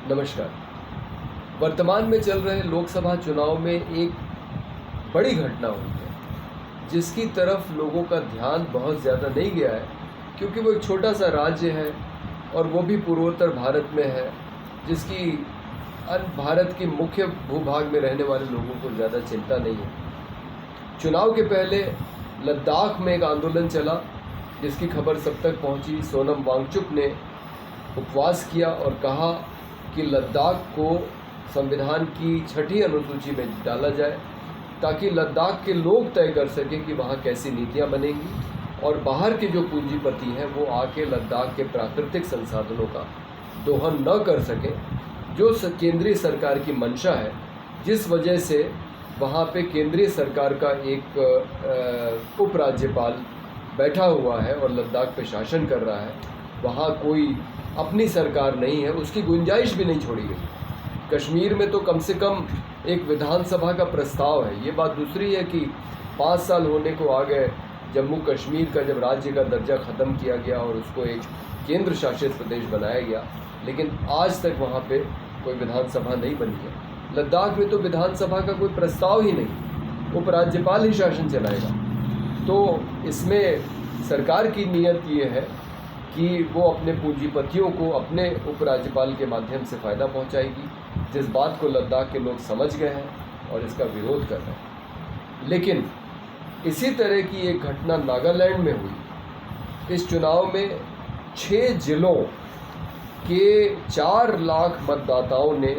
नमस्कार। वर्तमान में चल रहे लोकसभा चुनाव में एक बड़ी घटना हुई है, जिसकी तरफ लोगों का ध्यान बहुत ज़्यादा नहीं गया है, क्योंकि वो एक छोटा सा राज्य है और वो भी पूर्वोत्तर भारत में है, जिसकी भारत की मुख्य भूभाग में रहने वाले लोगों को ज़्यादा चिंता नहीं है। चुनाव के पहले लद्दाख में एक आंदोलन चला, जिसकी खबर सब तक पहुंची। सोनम वांगचुक ने उपवास किया और कहा कि लद्दाख को संविधान की 6ठी अनुसूची में डाला जाए, ताकि लद्दाख के लोग तय कर सकें कि वहाँ कैसी नीतियाँ बनेंगी और बाहर के जो पूंजीपति हैं वो आके लद्दाख के प्राकृतिक संसाधनों का दोहन न कर सकें, जो केंद्रीय सरकार की मंशा है, जिस वजह से वहाँ पे केंद्रीय सरकार का एक उपराज्यपाल बैठा हुआ है और लद्दाख पे शासन कर रहा है। वहाँ कोई अपनी सरकार नहीं है, उसकी गुंजाइश भी नहीं छोड़ी गई। कश्मीर में तो कम से कम एक विधानसभा का प्रस्ताव है। ये बात दूसरी है कि 5 साल होने को आ गए जम्मू कश्मीर का, जब राज्य का दर्जा ख़त्म किया गया और उसको एक केंद्र शासित प्रदेश बनाया गया, लेकिन आज तक वहाँ पे कोई विधानसभा नहीं बनी है। लद्दाख में तो विधानसभा का कोई प्रस्ताव ही नहीं, उपराज्यपाल ही शासन चलाएगा। तो इसमें सरकार की नीयत ये है कि वो अपने पूंजीपतियों को अपने उपराज्यपाल के माध्यम से फ़ायदा पहुंचाएगी, जिस बात को लद्दाख के लोग समझ गए हैं और इसका विरोध कर रहे हैं। लेकिन इसी तरह की एक घटना नागालैंड में हुई। इस चुनाव में 6 जिलों के 4 लाख मतदाताओं ने,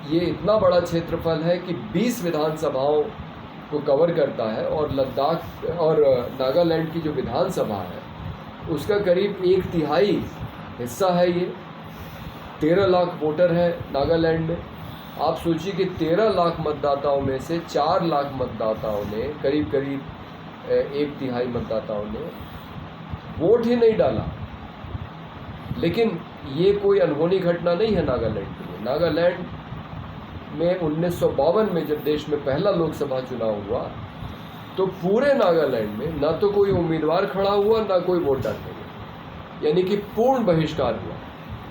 ये इतना बड़ा क्षेत्रफल है कि 20 विधानसभाओं को कवर करता है, और लद्दाख और नागालैंड की जो विधानसभा है उसका करीब 1/3 हिस्सा है। ये 13 लाख वोटर है नागालैंड में। आप सोचिए कि 13 लाख मतदाताओं में से 4 लाख मतदाताओं ने, करीब 1/3 मतदाताओं ने वोट ही नहीं डाला। लेकिन ये कोई अनहोनी घटना नहीं है नागालैंड के लिए। नागालैंड में 1952 में जब देश में पहला लोकसभा चुनाव हुआ, तो पूरे नागालैंड में ना तो कोई उम्मीदवार खड़ा हुआ, ना कोई वोट डालने गया, यानी कि पूर्ण बहिष्कार हुआ।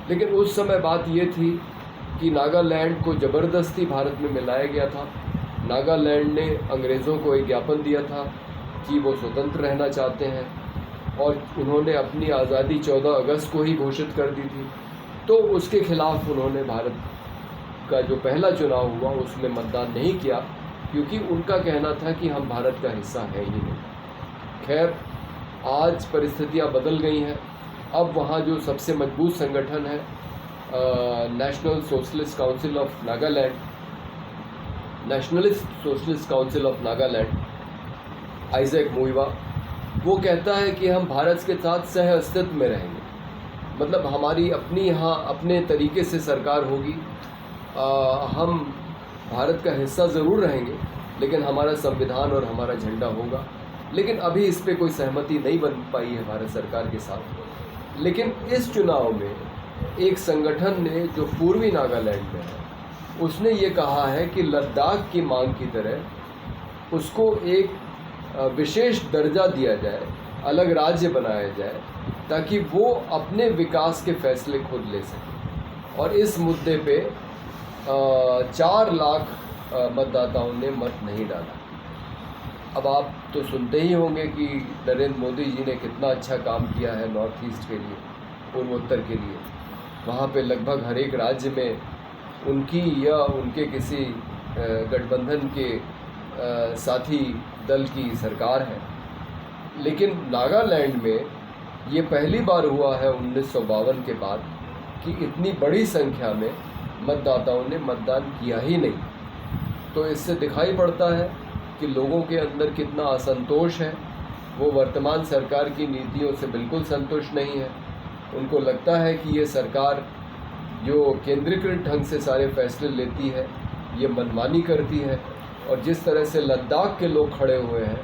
लेकिन उस समय बात ये थी कि नागालैंड को ज़बरदस्ती भारत में मिलाया गया था। नागालैंड ने अंग्रेज़ों को एक ज्ञापन दिया था कि वो स्वतंत्र रहना चाहते हैं, और उन्होंने अपनी आज़ादी 14 अगस्त को ही घोषित कर दी थी। तो उसके खिलाफ उन्होंने भारत का जो पहला चुनाव हुआ उसमें मतदान नहीं किया, क्योंकि उनका कहना था कि हम भारत का हिस्सा है ही नहीं। खैर, आज परिस्थितियां बदल गई हैं। अब वहाँ जो सबसे मजबूत संगठन है, national socialist council of Nagaland, nationalist socialist council of Nagaland, Isaac Muivah, वो कहता है कि हम भारत के साथ सह अस्तित्व में रहेंगे। मतलब हमारी अपनी यहाँ अपने तरीके से सरकार होगी, हम भारत का हिस्सा ज़रूर रहेंगे, लेकिन हमारा संविधान और हमारा झंडा होगा। लेकिन अभी इस पे कोई सहमति नहीं बन पाई है भारत सरकार के साथ। लेकिन इस चुनाव में एक संगठन ने, जो पूर्वी नागालैंड में है, उसने ये कहा है कि लद्दाख की मांग की तरह उसको एक विशेष दर्जा दिया जाए, अलग राज्य बनाया जाए, ताकि वो अपने विकास के फैसले खुद ले सकें। और इस मुद्दे पे 4 लाख मतदाताओं ने मत नहीं डाला। अब आप तो सुनते ही होंगे कि नरेंद्र मोदी जी ने कितना अच्छा काम किया है नॉर्थ ईस्ट के लिए, पूर्वोत्तर के लिए। वहाँ पे लगभग हर एक राज्य में उनकी या उनके किसी गठबंधन के साथी दल की सरकार है। लेकिन नागालैंड में ये पहली बार हुआ है 1952 के बाद कि इतनी बड़ी संख्या में मतदाताओं ने मतदान किया ही नहीं। तो इससे दिखाई पड़ता है कि लोगों के अंदर कितना असंतोष है। वो वर्तमान सरकार की नीतियों से बिल्कुल संतुष्ट नहीं है। उनको लगता है कि ये सरकार जो केंद्रीकृत ढंग से सारे फैसले लेती है, ये मनमानी करती है। और जिस तरह से लद्दाख के लोग खड़े हुए हैं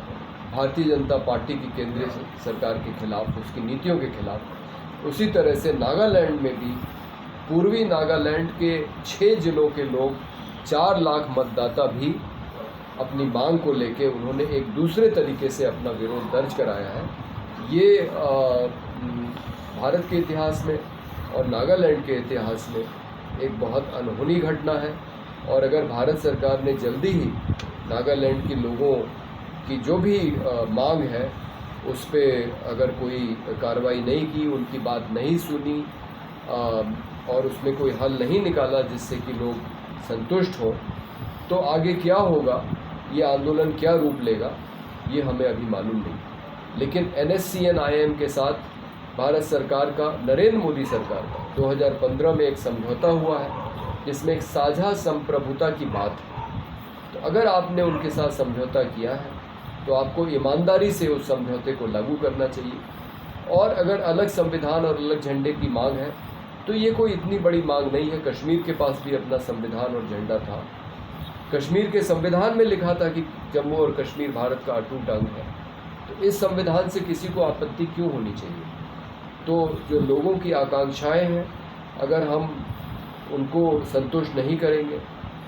भारतीय जनता पार्टी की केंद्रीय सरकार के खिलाफ, उसकी नीतियों के खिलाफ, उसी तरह से नागालैंड में भी पूर्वी नागालैंड के 6 जिलों के लोग, 4 लाख मतदाता भी अपनी मांग को लेके उन्होंने एक दूसरे तरीके से अपना विरोध दर्ज कराया है। ये भारत के इतिहास में और नागालैंड के इतिहास में एक बहुत अनहोनी घटना है। और अगर भारत सरकार ने जल्दी ही नागालैंड के लोगों की जो भी मांग है उस पर अगर कोई कार्रवाई नहीं की, उनकी बात नहीं सुनी और उसमें कोई हल नहीं निकाला जिससे कि लोग संतुष्ट हों, तो आगे क्या होगा, ये आंदोलन क्या रूप लेगा, ये हमें अभी मालूम नहीं। लेकिन NSCN-IM के साथ भारत सरकार का, नरेंद्र मोदी सरकार का 2015 में एक समझौता हुआ है जिसमें एक साझा संप्रभुता की बात है। तो अगर आपने उनके साथ समझौता किया है तो आपको ईमानदारी से उस समझौते को लागू करना चाहिए। और अगर अलग संविधान और अलग झंडे की मांग है तो ये कोई इतनी बड़ी मांग नहीं है। कश्मीर के पास भी अपना संविधान और झंडा था। कश्मीर के संविधान में लिखा था कि जम्मू और कश्मीर भारत का अटूट अंग है। तो इस संविधान से किसी को आपत्ति क्यों होनी चाहिए? तो जो लोगों की आकांक्षाएं हैं, अगर हम उनको संतुष्ट नहीं करेंगे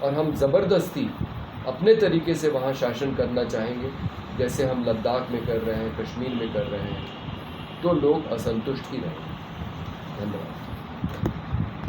और हम ज़बरदस्ती अपने तरीके से वहाँ शासन करना चाहेंगे, जैसे हम लद्दाख में कर रहे हैं, कश्मीर में कर रहे हैं, तो लोग असंतुष्ट ही रहेंगे। धन्यवाद।